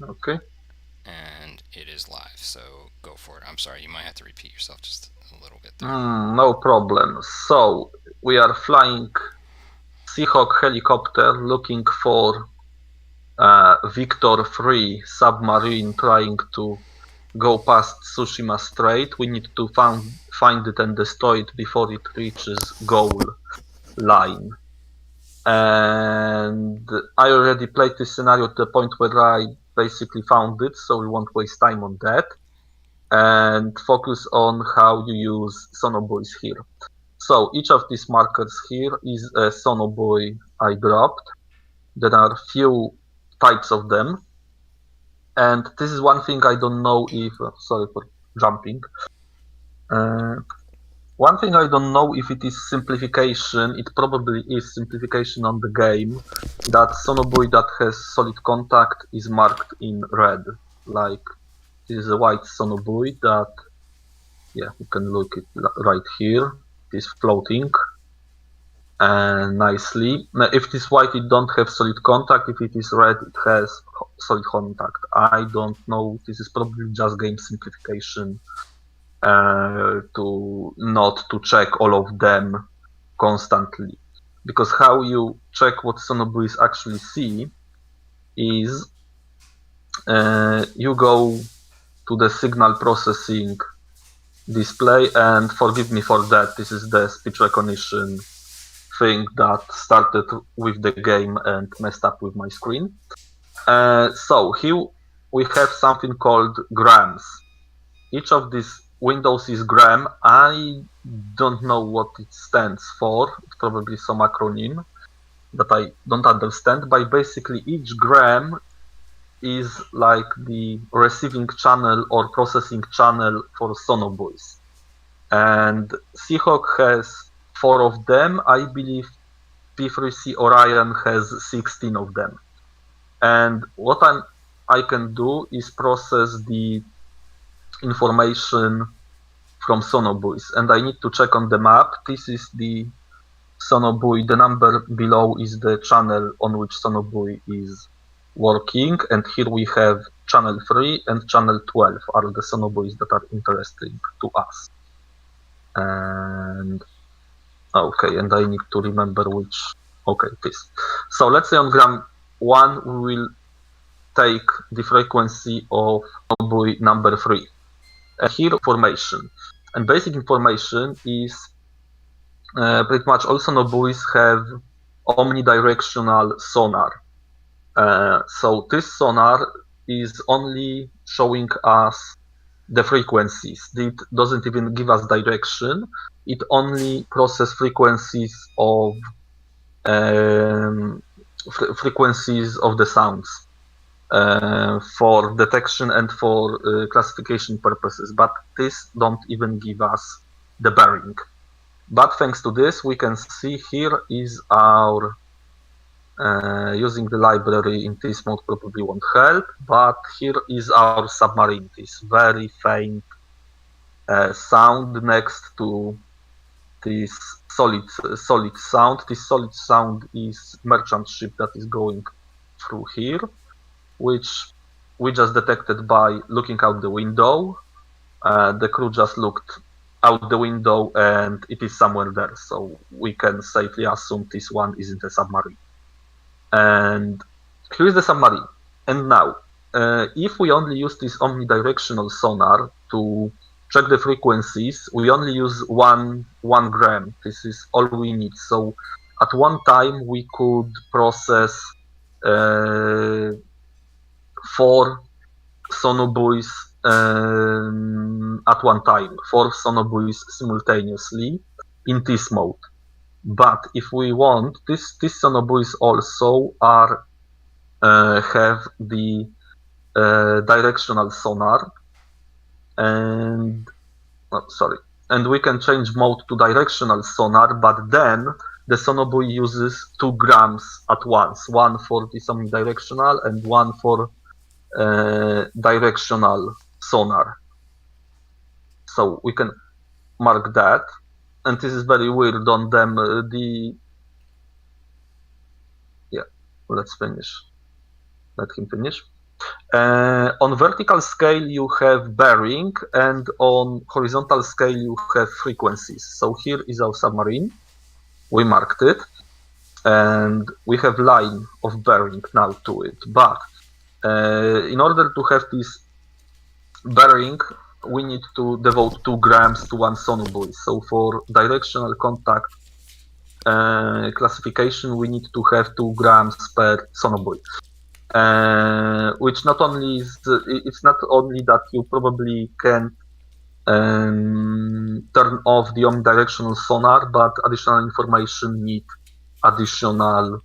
Okay. And it is live, so go for it. I'm sorry, you might have to repeat yourself just a little bit there. No problem. So we are flying Seahawk helicopter looking for Victor 3 submarine trying to go past Tsushima Strait. We need to find it and destroy it before it reaches goal line. And I already played this scenario to the point where I basically found it, so we won't waste time on that. And focus on how you use sonobuoys here. So each of these markers here is a sonobuoy I dropped. There are few types of them, and this is one thing I don't know if. Sorry for jumping. Uh, One thing I don't know if it is simplification. It probably is simplification on the game. That sonobuoy that has solid contact is marked in red. Like this is a white sonobuoy that, yeah, you can look it right here. It is floating nicely. Now, if it is white, it don't have solid contact. If it is red, it has solid contact. I don't know. This is probably just game simplification to not to check all of them constantly. Because how you check what sonobuoys actually see is you go to the signal processing display, and forgive me for that. This is the speech recognition thing that started with the game and messed up with my screen. So here we have something called grams. Each of these windows is gram. I don't know what it stands for. It's probably some acronym that I don't understand. But basically, each gram is like the receiving channel or processing channel for sonobuoys. And Seahawk has 4 of them. I believe P3C Orion has 16 of them. And what I can do is process the information from sonobuoys, and I need to check on the map. This is the sonobuoy. The number below is the channel on which sonobuoy is working, and here we have channel 3 and channel 12 are the sonobuoys that are interesting to us. And okay, and I need to remember which. Okay, this. So let's say on gram 1 we will take the frequency of sonobuoy number 3. And here information. And basic information is pretty much all sonobuoys have omnidirectional sonar. So this sonar is only showing us the frequencies. It doesn't even give us direction. It only processes um, frequencies of the sounds for detection and for classification purposes. But this don't even give us the bearing. But thanks to this, we can see here is our using the library in this mode probably won't help, but here is our submarine, this very faint sound next to this solid sound. This solid sound is merchant ship that is going through here, which we just detected by looking out the window. The crew just looked out the window and it is somewhere there, so we can safely assume this one isn't a submarine. And here is the submarine. And now, if we only use this omnidirectional sonar to check the frequencies, we only use one gram. This is all we need. So at one time we could process uh, 4 sonobuoys at one time, 4 sonobuoys simultaneously in this mode. But if we want, these sonobuoys also are have the directional sonar, and sorry, and we can change mode to directional sonar. But then the sonobuoy uses 2 grams at once, one for the omnidirectional and one for directional sonar. So we can mark that, and this is very weird on them. Yeah, let's finish. Let him finish. On vertical scale you have bearing, and on horizontal scale you have frequencies. So here is our submarine. We marked it, and we have line of bearing now to it. But in order to have this bearing, we need to devote 2 grams to one sonobuoy. So for directional contact classification, we need to have 2 grams per sonobuoy. Which not only is, it's not only that you probably can turn off the omnidirectional sonar, but additional information need additional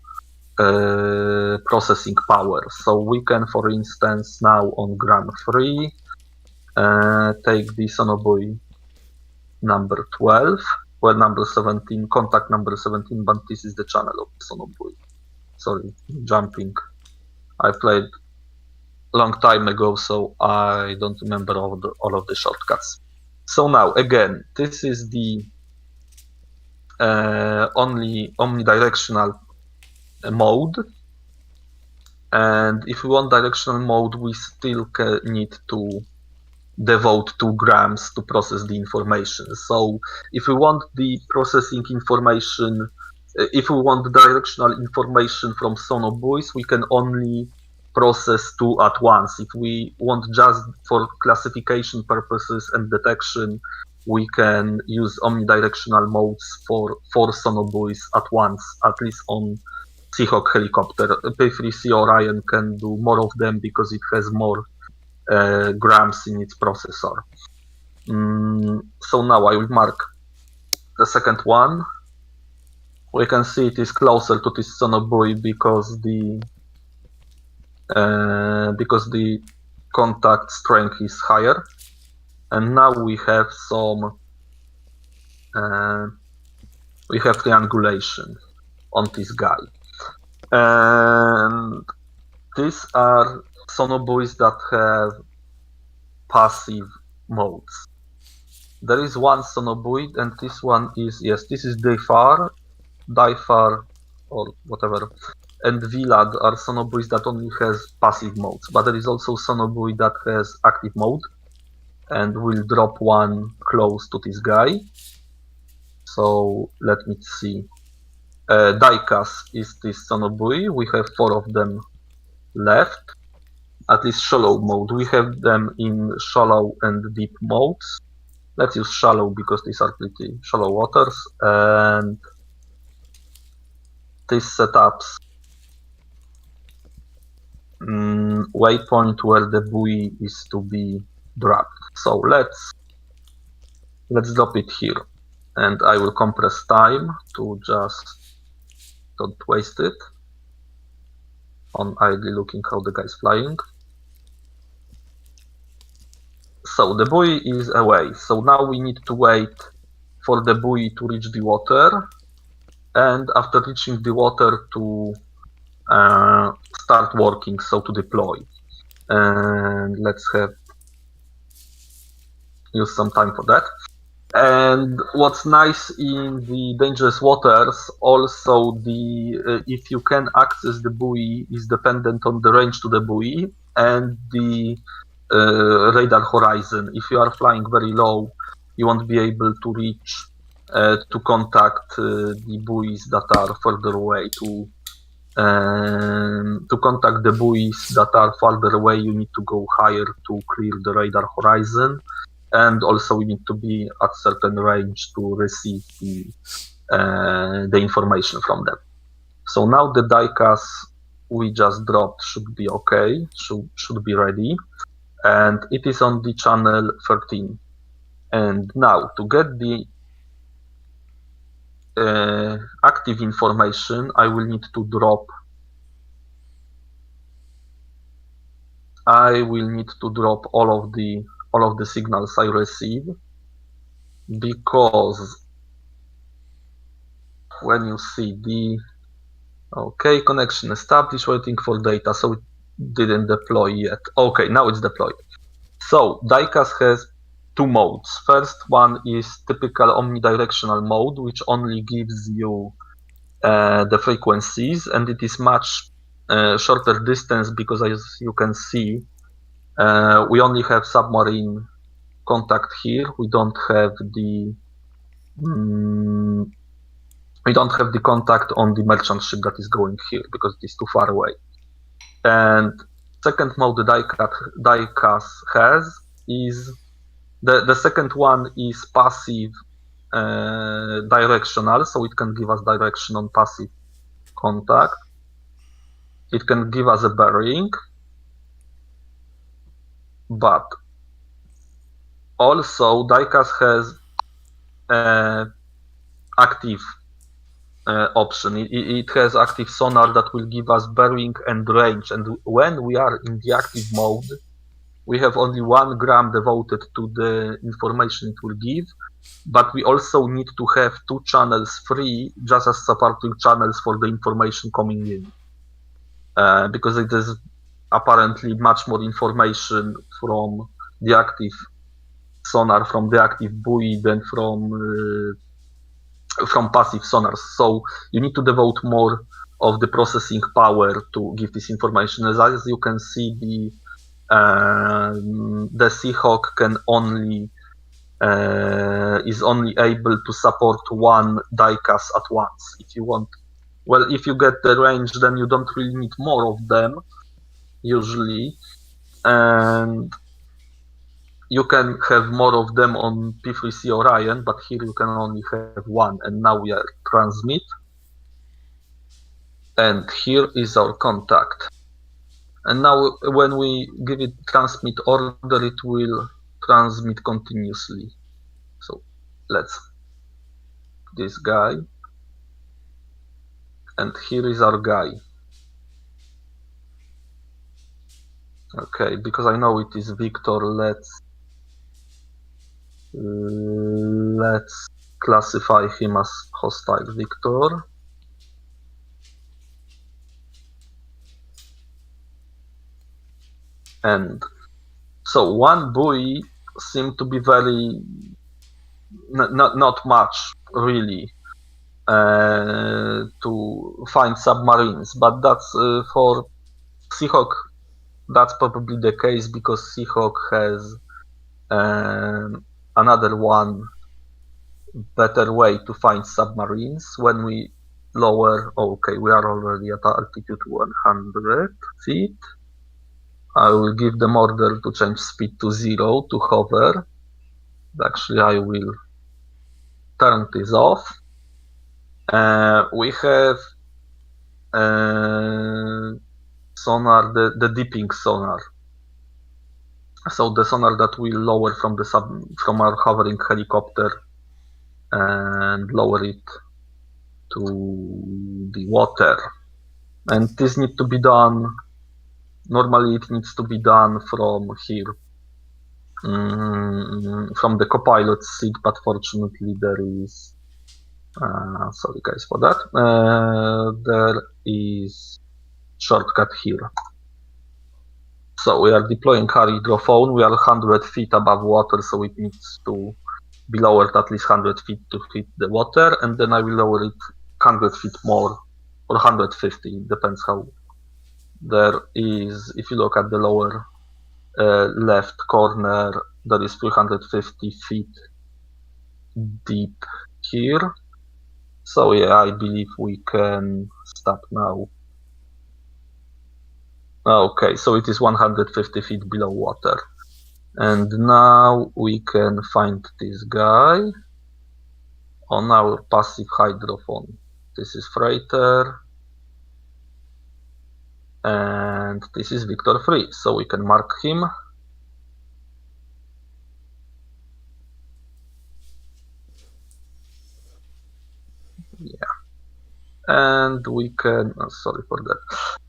processing power. So we can, for instance, now on gram 3, take the sonobuoy number 12, well, number 17, contact number 17, but this is the channel of the sonobuoy. Sorry, jumping. I played long time ago, so I don't remember all of the shortcuts. So now, again, this is the only omnidirectional mode. And if we want directional mode, we still need to devote 2 grams to process the information. So if we want the processing information, if we want directional information from sonobuoys, we can only process 2 at once. If we want just for classification purposes and detection, we can use omnidirectional modes for 4 sonobuoys at once, at least on Seahawk helicopter. P3C Orion can do more of them because it has more grams in its processor. So now I will mark the second one. We can see it is closer to this sonobuoy because the contact strength is higher. And now we have some triangulation on this guy. And these are sonobuoys that have passive modes. There is one sonobuoy, and this one is, yes, this is Difar, or whatever, and Vilad are sonobuoys that only has passive modes. But there is also sonobuoy that has active mode, and we'll drop one close to this guy. So let me see. Diecast is this sonobuoy. We have 4 of them left. At least shallow mode. We have them in shallow and deep modes. Let's use shallow because these are pretty shallow waters. And these setups waypoint where the buoy is to be dropped. So let's drop it here. And I will compress time to just don't waste it on idly looking how the guy's flying. So the buoy is away. So now we need to wait for the buoy to reach the water, and after reaching the water to start working, so to deploy. And let's use some time for that. And what's nice in the dangerous waters, also if you can access the buoy is dependent on the range to the buoy and the radar horizon. If you are flying very low, you won't be able to reach to contact the buoys that are further away. To contact the buoys that are farther away, you need to go higher to clear the radar horizon. And also we need to be at certain range to receive the information from them. So now the diecast we just dropped should be okay, should be ready. And it is on the channel 13. And now to get the active information, I will need to drop all of the signals I receive, because when you see the connection established, waiting for data, so it didn't deploy yet. Okay, now it's deployed. So diecast has 2 modes. First one is typical omnidirectional mode, which only gives you the frequencies, and it is much shorter distance because, as you can see, We only have submarine contact here. We don't have the contact on the merchant ship that is going here because it is too far away. And second mode diecast has is the second one is passive directional, so it can give us direction on passive contact. It can give us a bearing, but also diecast has active option. It has active sonar that will give us bearing and range, and when we are in the active mode, we have only 1 gram devoted to the information it will give, but we also need to have 2 channels free just as supporting channels for the information coming in, because it is apparently much more information from the active sonar, from the active buoy than from passive sonars. So you need to devote more of the processing power to give this information. As you can see, the Seahawk can only is only able to support 1 diecast at once. If you want, well, if you get the range, then you don't really need more of them usually, and you can have more of them on P3C Orion, but here you can only have 1, and now we are transmit. And here is our contact. And now when we give it transmit order, it will transmit continuously. So let's this guy. And here is our guy. Okay, because I know it is Victor, let's classify him as hostile Victor. And so 1 buoy seemed to be very not much really to find submarines, but that's for Seahawk. That's probably the case because Seahawk has another one better way to find submarines. When we lower, okay, we are already at altitude 100 feet. I will give them order to change speed to 0 to hover. Actually, I will turn this off. We have sonar, the dipping sonar. So the sonar that will lower from our hovering helicopter and lower it to the water. And this needs to be done. Normally, it needs to be done from here, from the copilot seat. But fortunately, there is. Sorry, guys, for that. There is shortcut here. So we are deploying our hydrophone. We are 100 feet above water, so it needs to be lowered at least 100 feet to hit the water, and then I will lower it 100 feet more, or 150, depends how. There is, if you look at the lower left corner, there is 350 feet deep here. So yeah, I believe we can stop now. Okay, so it is 150 feet below water. And now we can find this guy on our passive hydrophone. This is Freighter. And this is Victor 3, so we can mark him. Yeah. And we can, sorry for that.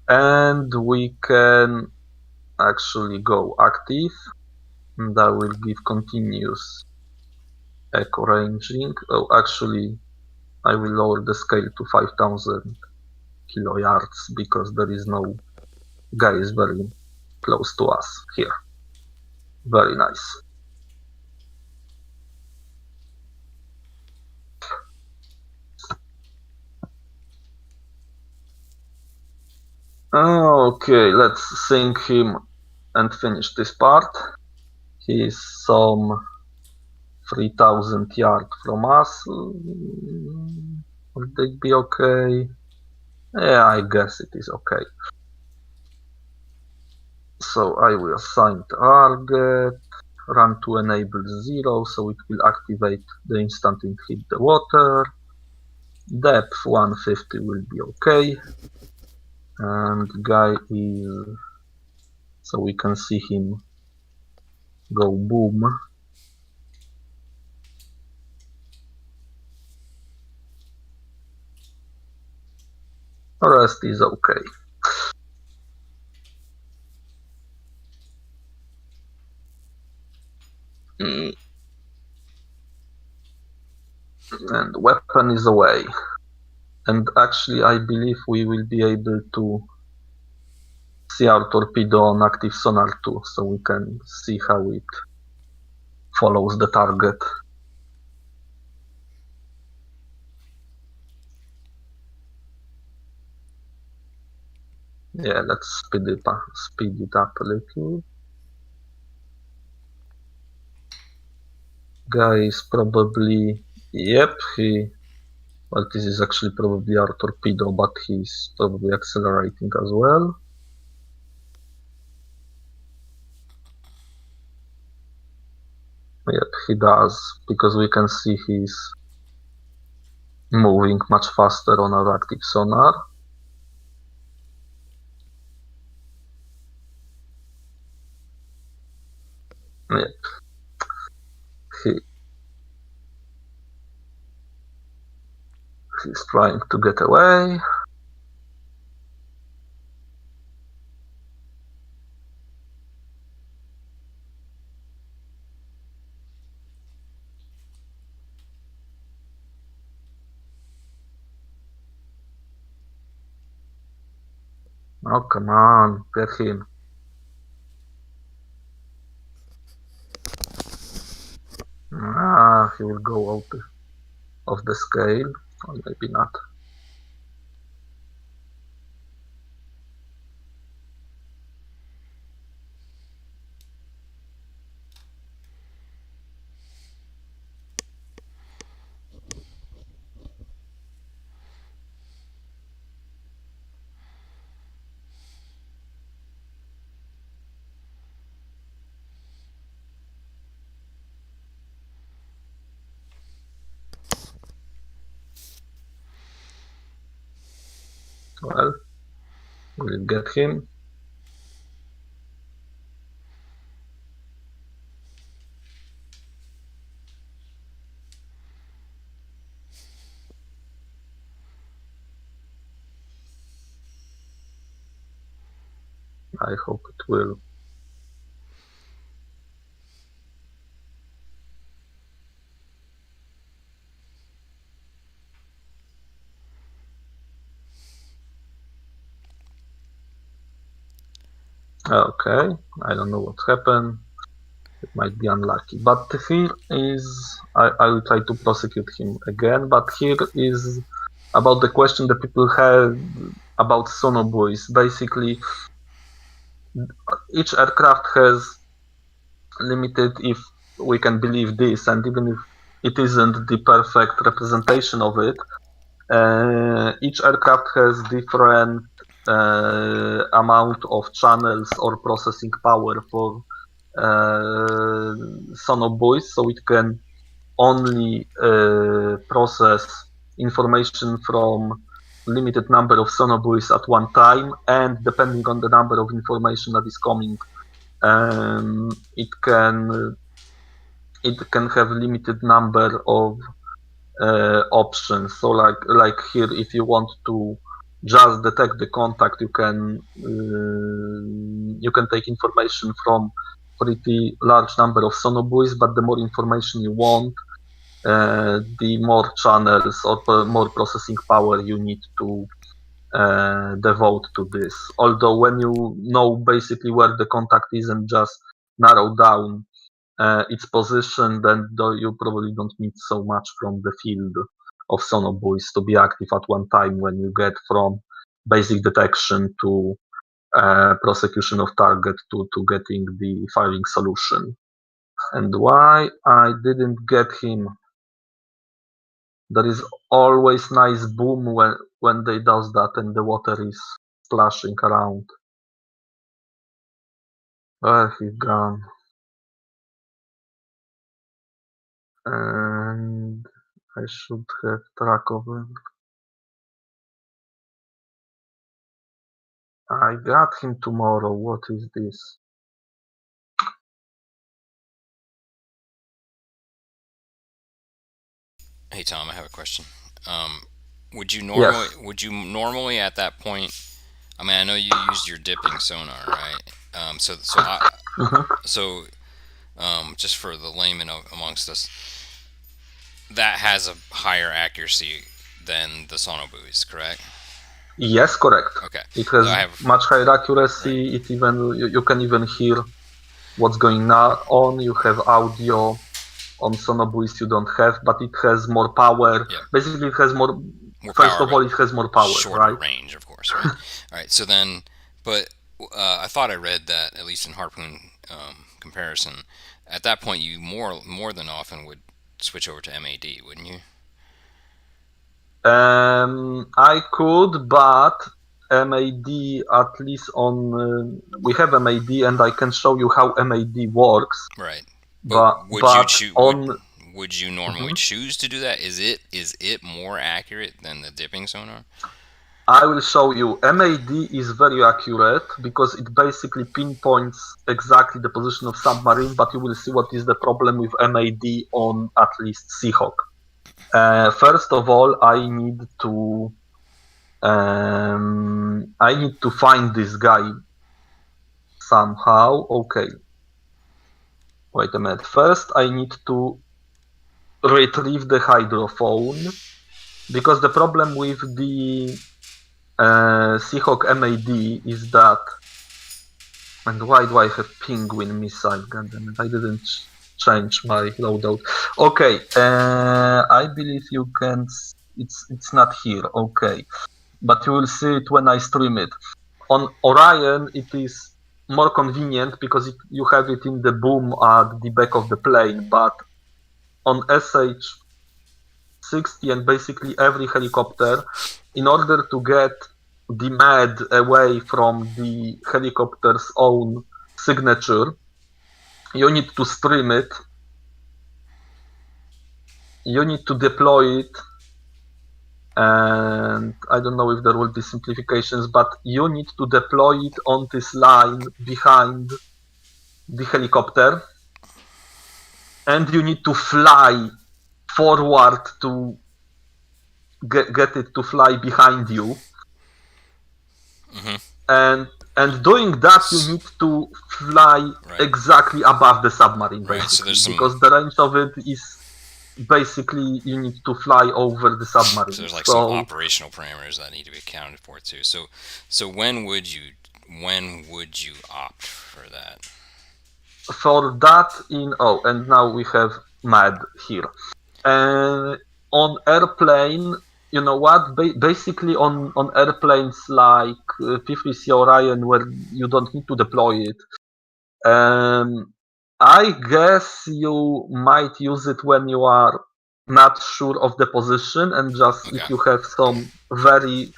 And we can actually go active. And I will give continuous echo ranging. Oh, actually, I will lower the scale to 5,000 kiloyards because there is no guy is very close to us here. Very nice. Okay, let's sync him and finish this part. He's some 3,000 yards from us. Would they be okay? Yeah, I guess it is okay. So I will assign target, run to enable 0, so it will activate the instant it hit the water. Depth 150 will be okay. And guy is, so we can see him go boom. Rest is okay. And weapon is away. And actually I believe we will be able to see our torpedo on active sonar too, so we can see how it follows the target. Yeah, let's speed it up a little. Guy is probably, yep, well, this is actually probably our torpedo, but he's probably accelerating as well. Yep, he does, because we can see he's moving much faster on our active sonar. Yep. He's trying to get away. Oh, come on, get him. He will go out of the scale, or maybe not. Well, we'll get him. I hope it will. Okay, I don't know what happened. It might be unlucky. But here is, I will try to prosecute him again, but here is about the question that people have about sonobuoys. Basically, each aircraft has limited, if we can believe this, and even if it isn't the perfect representation of it, each aircraft has different amount of channels or processing power for sonobuoys, so it can only process information from limited number of sonobuoys at one time, and depending on the number of information that is coming, it can have limited number of options. So like here, if you want to just detect the contact, you can take information from pretty large number of sonobuoys, but the more information you want, the more channels or more processing power you need to devote to this. Although when you know basically where the contact is and just narrow down its position, then you probably don't need so much from the field of sonobuoys to be active at one time when you get from basic detection to prosecution of target to getting the firing solution. And why I didn't get him? There is always nice boom when they does that and the water is splashing around. Where he gone? And I should have track of him. I got him tomorrow. What is this? Hey Tom, I have a question. Would you Yes. normally at that point? I mean, I know you used your dipping sonar, right? Mhm. Just for the layman amongst us, that has a higher accuracy than the sonobuoys, correct? Yes, correct. Okay. It So has I have much higher right. accuracy. It even you can even hear what's going on. You have audio on Sonobuoys you don't have, but it has more power. Yep. Basically, it has more. More First power, of but all, it has more power, shorter right? range, of course, right? All right. So then, but I thought I read that at least in Harpoon comparison, at that point you more than often would switch over to MAD, wouldn't you? I could, but MAD at least on we have MAD, and I can show you how MAD works. Right. But But on would you normally Mhm. choose to do that? Is it more accurate than the dipping sonar? I will show you. MAD is very accurate because it basically pinpoints exactly the position of submarine, but you will see what is the problem with MAD on at least Seahawk. First of all, I need to find this guy somehow. Okay, wait a minute. First, I need to retrieve the hydrophone because the problem with the Seahawk MAD is that. And why do I have penguin missile? God damn it, I didn't change my loadout. Okay, I believe you can. It's not here. Okay, but you will see it when I stream it. On Orion, it is more convenient because you have it in the boom at the back of the plane, but on SH-60 and basically every helicopter, in order to get the med away from the helicopter's own signature, you need to stream it, you need to deploy it, and I don't know if there will be simplifications, but you need to deploy it on this line behind the helicopter, and you need to fly forward to get it to fly behind you. Mm-hmm. And doing that, you need to fly Right. exactly above the submarine, Right. So basically, there's some. because the range of it is basically you need to fly over the So submarine. there's like some So operational parameters that need to be accounted for too. So when would you opt for that? for that and now we have MAD here. On airplane, you know what? Basically, on airplanes like P3C Orion, where you don't need to deploy it, I guess you might use it when you are not sure of the position and just Okay. if you have some very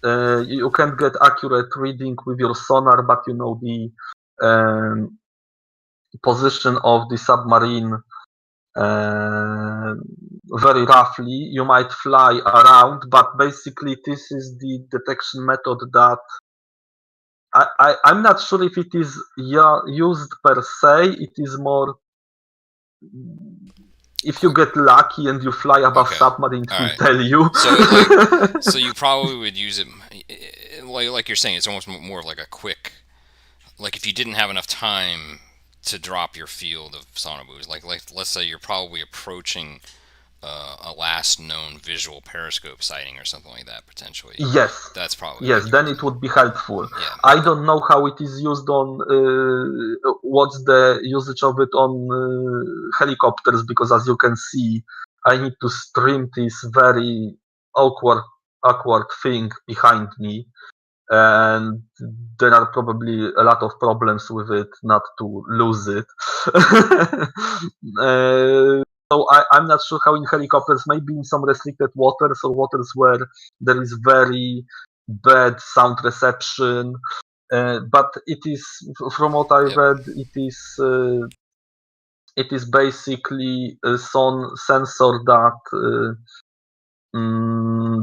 you can't get accurate reading with your sonar, but you know the position of the submarine uh, very roughly. You might fly around, but basically this is the detection method that I'm not sure if it is used per se. It is more if you get lucky and you fly above Okay. submarine, it All will right. tell you. So you probably would use it like you're saying. It's almost more like a quick. Like if you didn't have enough time to drop your field of sonobuoys, like let's say you're probably approaching a last known visual periscope sighting or something like that potentially. Yes, That's probably when yes, you then would. it would be helpful. Yeah. I don't know how it is used on what's the usage of it on helicopters because as you can see, I need to stream this very awkward thing behind me. and there are probably a lot of problems with it not to lose it. So I'm not sure how in helicopters, maybe in some restricted waters or waters where there is very bad sound reception. But it is, from what I Yep. read, it is basically a sensor that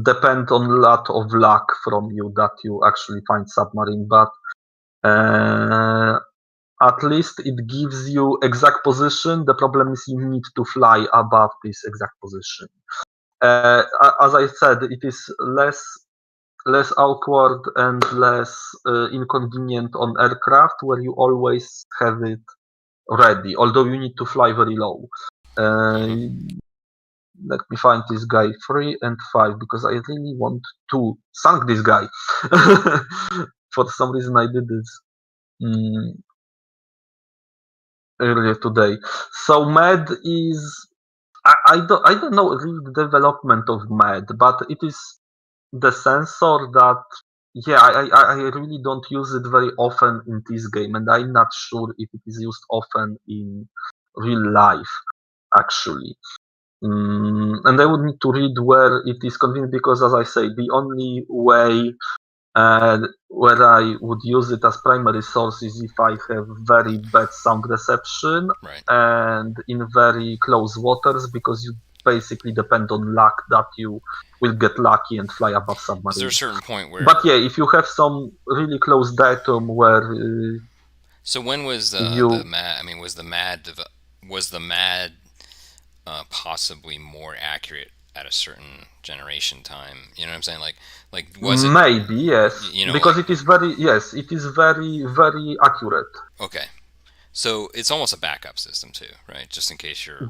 depend on a lot of luck from you that you actually find submarine. But at least it gives you exact position. The problem is you need to fly above this exact position. As I said, it is less awkward and less inconvenient on aircraft where you always have it ready, although you need to fly very low. Let me find this guy 3 and 5 because I really want to sunk this guy. For some reason I did this earlier today. So MED is I don't know really the development of MED, but it is the sensor that I really don't use it very often in this game, and I'm not sure if it is used often in real life actually. And I would need to read where it is convenient because, as I say, the only way where I would use it as primary source is if I have very bad sound reception Right. and in very close waters because you basically depend on luck that you will get lucky and fly above Is there a submarine. certain point where? But yeah, if you have some really close datum where So when was the you MAD? I mean, was the MAD possibly more accurate at a certain generation time? You know what I'm saying? Like was it? maybe yes, You know, because like it is very accurate. okay. So it's almost a backup system too, right? Just in case you're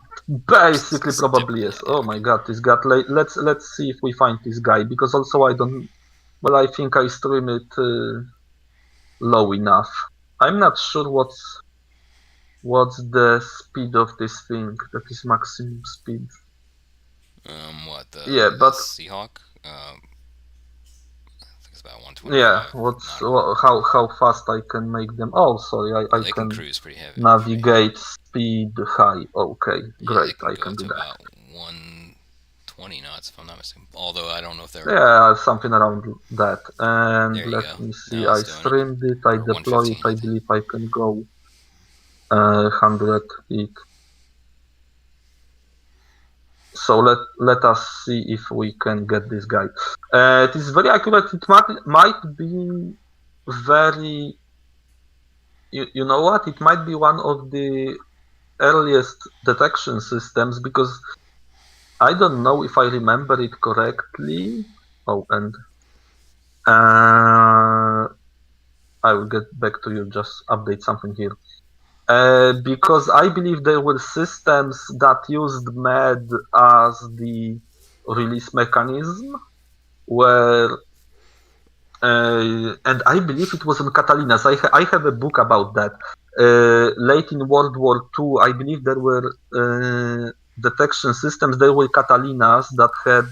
Basically, probably yeah, yes. yeah, Oh my okay. god, this got late. Let's see if we find this guy because also I don't. Well, I think I stream it low enough. I'm not sure what's the speed of this thing. That is maximum speed. What Yeah, the but Seahawk? I think it's about yeah, 125 what's nautical. how fast I can make them? Oh, sorry, Oh, I they can can cruise pretty heavy, pretty high. navigate speed high. Okay, Yeah, they great, can I go can up do to that. about 120 knots if I'm not mistaken. Although I don't know if they're. Yeah, something around that. And There you let go. me see, Now I it's doing it. streamed it, I Or deploy it, 115, I I think. believe I can go 100 feet. So let us see if we can get this guy. It is very accurate. It might be very. You know what? It might be one of the earliest detection systems because I don't know if I remember it correctly. Oh, and I will get back to you. Just update something here. Because I believe there were systems that used MED as the release mechanism, where and I believe it was on Catalinas. I have a book about that. Late in World War II, I believe there were detection systems. There were Catalinas that had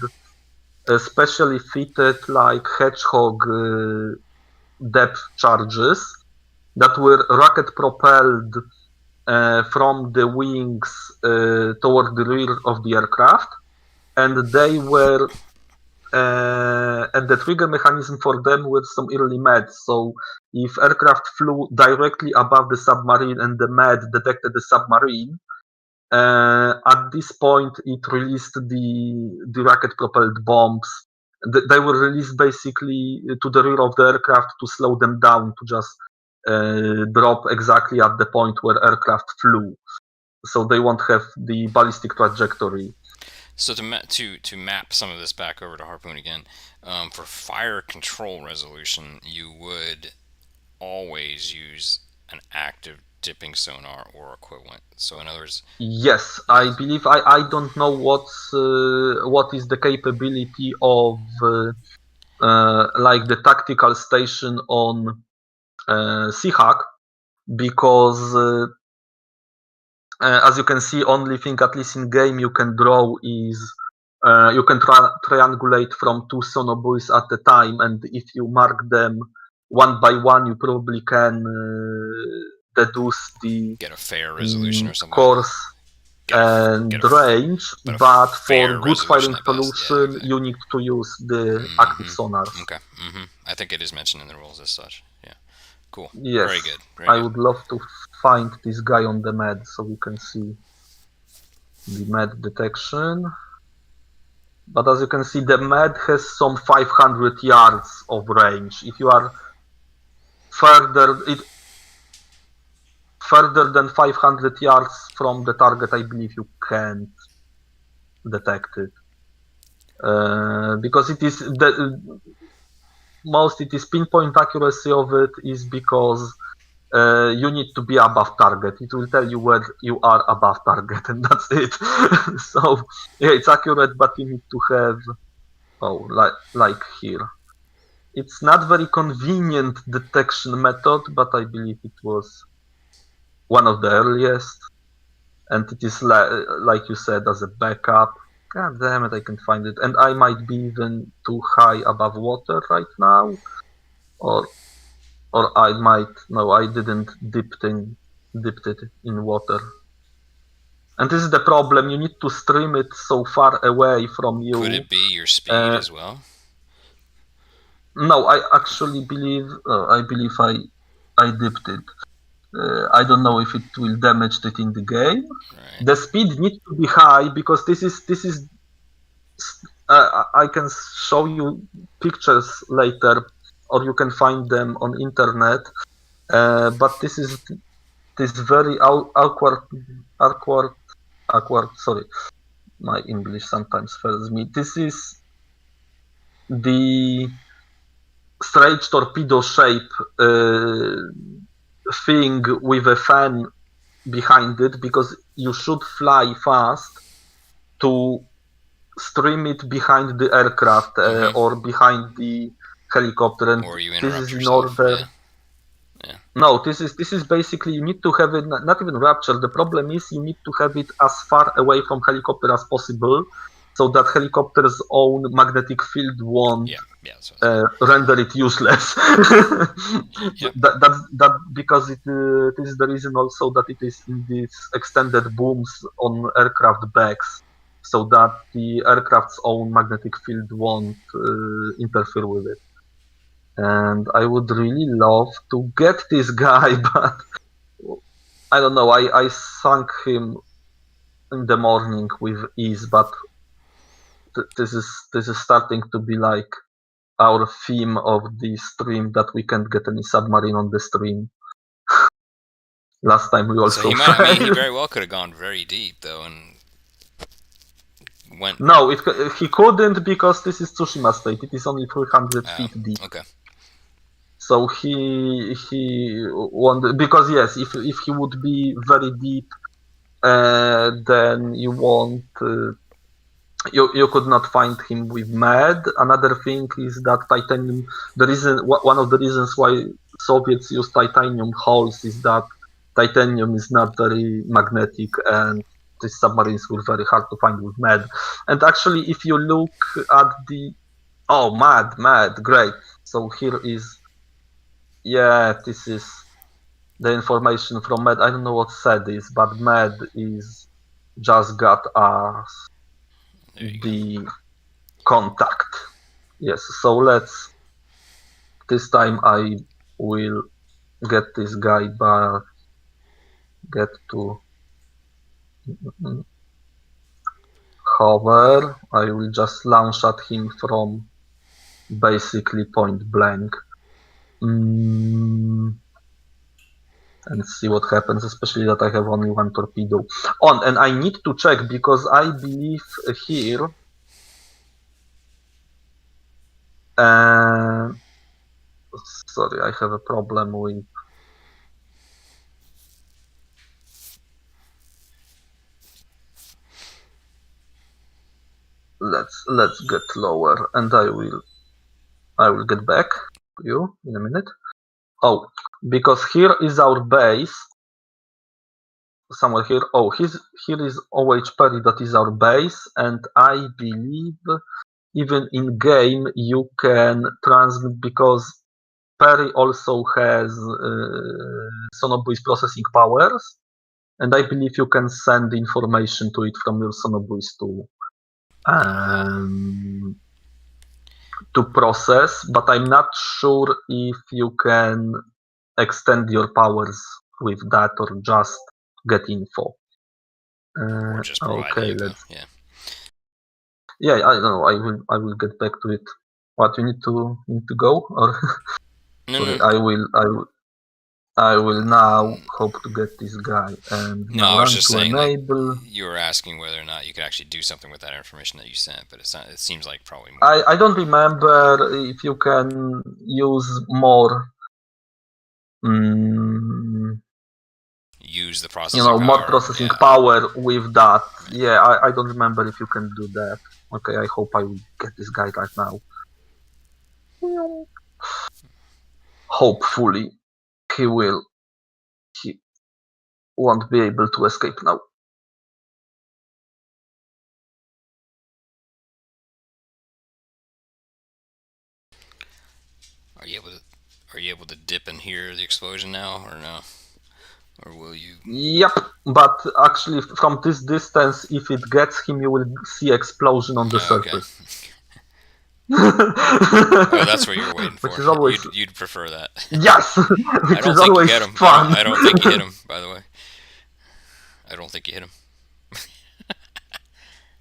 specially fitted like hedgehog depth charges that were rocket propelled from the wings toward the rear of the aircraft, and they were and the trigger mechanism for them were some early MEDs. So if aircraft flew directly above the submarine and the MED detected the submarine, at this point it released the rocket propelled bombs. They were released basically to the rear of the aircraft to slow them down to just drop exactly at the point where aircraft flew, so they won't have the ballistic trajectory. So to map some of this back over to Harpoon again, for fire control resolution, you would always use an active dipping sonar or equivalent. So in other words, Yes, I yes, believe I don't know what is the capability of like the tactical station on Seahawk because as you can see, only thing at least in game you can draw is you can triangulate from 2 sonobuoys at a time, and if you mark them one by one, you probably can deduce the Get a fair resolution or something. course and range, but a but for fair good resolution firing at best. Yeah, solution, exactly. you need to use the active sonars. Okay. I think it is mentioned in the rules as such. Yeah. Cool. Yes, Very good. Very I good. would love to find this guy on the med so we can see the med detection. But as you can see, the med has some 500 yards of range. If you are further than 500 yards from the target, I believe you can't detect it. Because it is it is pinpoint accuracy of it is because you need to be above target. It will tell you where you are above target, and that's it. So yeah, it's accurate, but you need to have like here. It's not very convenient detection method, but I believe it was one of the earliest, and it is like you said as a backup. God damn it, I can find it, and I might be even too high above water right now, or I might no, I didn't dipped it in water. And this is the problem. You need to stream it so far away from you. Could it be your speed as well? No, I actually believe I dipped it. I don't know if it will damage it in the game. Right. The speed needs to be high because this is. I can show you pictures later, or you can find them on internet. But this is this very awkward. Sorry, my English sometimes fails me. This is the straight torpedo shape thing with a fan behind it, because you should fly fast to stream it behind the aircraft or behind the helicopter, and Or you this interrupt is in yourself. order. Yeah. No, this is basically you need to have it not even rapture. The problem is you need to have it as far away from helicopter as possible, so that helicopter's own magnetic field won't render it useless. Yep. That because this is the reason also that it is in these extended booms on aircraft backs, so that the aircraft's own magnetic field won't interfere with it. And I would really love to get this guy, but I don't know. I sunk him in the morning with ease, but this is starting to be like our theme of the stream, that we can't get any submarine on the stream. Last time we also So he might. I mean, he very well could have gone very deep though, and went. No, he couldn't, because this is Tsushima State. It is only 300 feet deep. Okay. So he won't, because yes, if he would be very deep, then you won't. You could not find him with med. Another thing is that titanium. One of the reasons why Soviets use titanium hulls is that titanium is not very magnetic, and these submarines were very hard to find with med. And actually, if you look at the med, great. So here is, this is the information from med. I don't know what SED is, but med is just got us the contact. Yes, so this time I will get this guy back, get to hover. I will just launch at him from basically point blank. And see what happens, especially that I have only one torpedo on, and I need to check, because I believe here sorry, I have a problem with let's get lower, and I will get back to you in a minute. Oh, because here is our base. somewhere here. Oh, here is OH Perry, that is our base, and I believe even in game you can transmit, because Perry also has Sonobuoy's processing powers, and I believe you can send information to it from your Sonobuoys to process, but I'm not sure if you can extend your powers with that or just get info. Or just provide Okay, info. let's. Yeah. Yeah, I don't know. I will get back to it. What, you need to go, or No, sorry, no. I will now hope to get this guy, and No, now I was run just to saying, like, enable. you were asking whether or not you could actually do something with that information that you sent, but it's not. It seems like probably more. I don't remember if you can use more. Use the processing More power. processing Yeah. power with that. Yeah, I don't remember if you can do that. Okay, I hope I will get this guy right now. Hopefully, he will. He won't be able to escape now. Are you able to dip and hear the explosion now, or no? Or will you? Yep, but actually, from this distance, if it gets him, you will see explosion on the Oh, okay. surface. Oh, that's what you were waiting Which for. is always, You'd prefer that. yes, I which don't is think you always hit him. fun. I don't think you hit him. By the way, I don't think you hit him.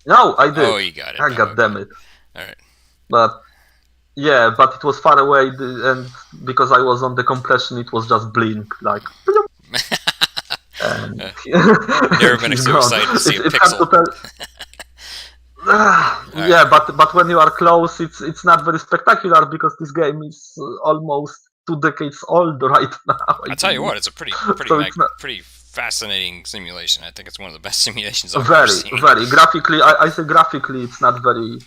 No, I did. Oh, you got it. Ah, Oh, God okay. damn it! All right. But yeah, but it was far away, and because I was on the compression, it was just blink, like. And Never been he's so gone. excited to see a It's hard pixel. to tell. Yeah, but when you are close, it's not very spectacular, because this game is almost 2 decades old right now. I tell you what, it's a pretty So it's not pretty fascinating simulation. I think it's one of the best simulations I've ever very seen. very graphically. I say graphically, it's not very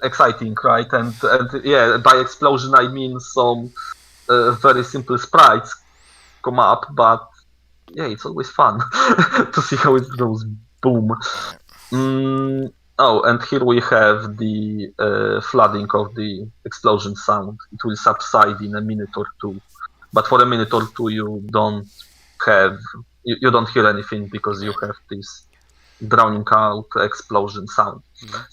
exciting, right? And yeah, by explosion I mean some very simple sprites come up, but yeah, it's always fun to see how it goes. Boom. Oh, and here we have the flooding of the explosion sound. It will subside in a minute or two, but for a minute or two you don't have you don't hear anything, because you have this drowning out explosion sound.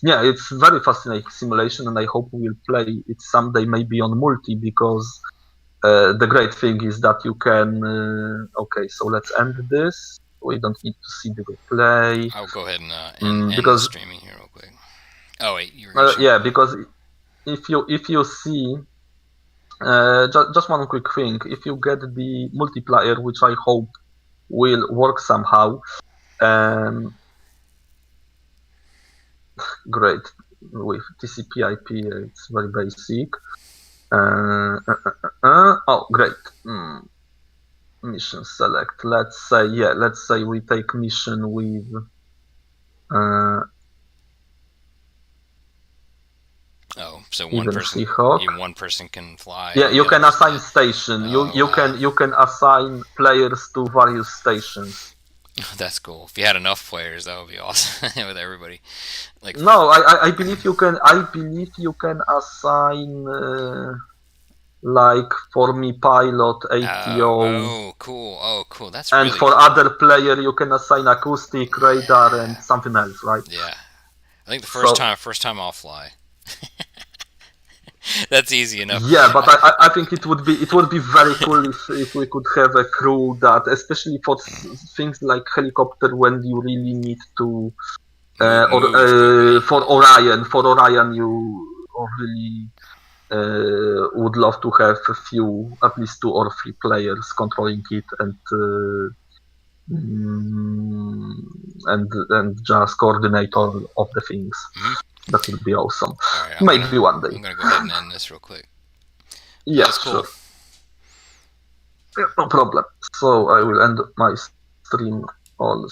Yeah, it's very fascinating simulation, and I hope we will play it someday, maybe on multi, because the great thing is that you can. Okay, so let's end this. We don't need to see the replay. I'll go ahead and end the Because streaming here real quick. Oh wait, you were gonna show. yeah, because if you see just one quick thing, if you get the multiplier, which I hope will work somehow, great, with TCP/IP, it's very basic. Oh, great. Mission select. Let's say we take mission with. Oh, so even one person can fly. Yeah, and you the can others- assign station. Oh, You can assign players to various stations. That's cool. If you had enough players, that would be awesome with everybody. Like No, I believe you can. I believe you can assign like for me pilot, ATO. Oh, cool. Oh, cool. That's And really for cool. other player, you can assign acoustic, radar, and something else, right? Yeah, I think the So, first time I'll fly. That's easy enough. yeah, but I think it would be very cool if we could have a crew that, especially for things like helicopter, when you really need to, for Orion you really would love to have a few, at least 2 or 3 players controlling it, and just coordinate all of the things. That would be awesome. Right, Maybe one day. I'm gonna go ahead and end this real quick. Yeah, That's cool. sure. Yeah, no problem. So I will end my stream also.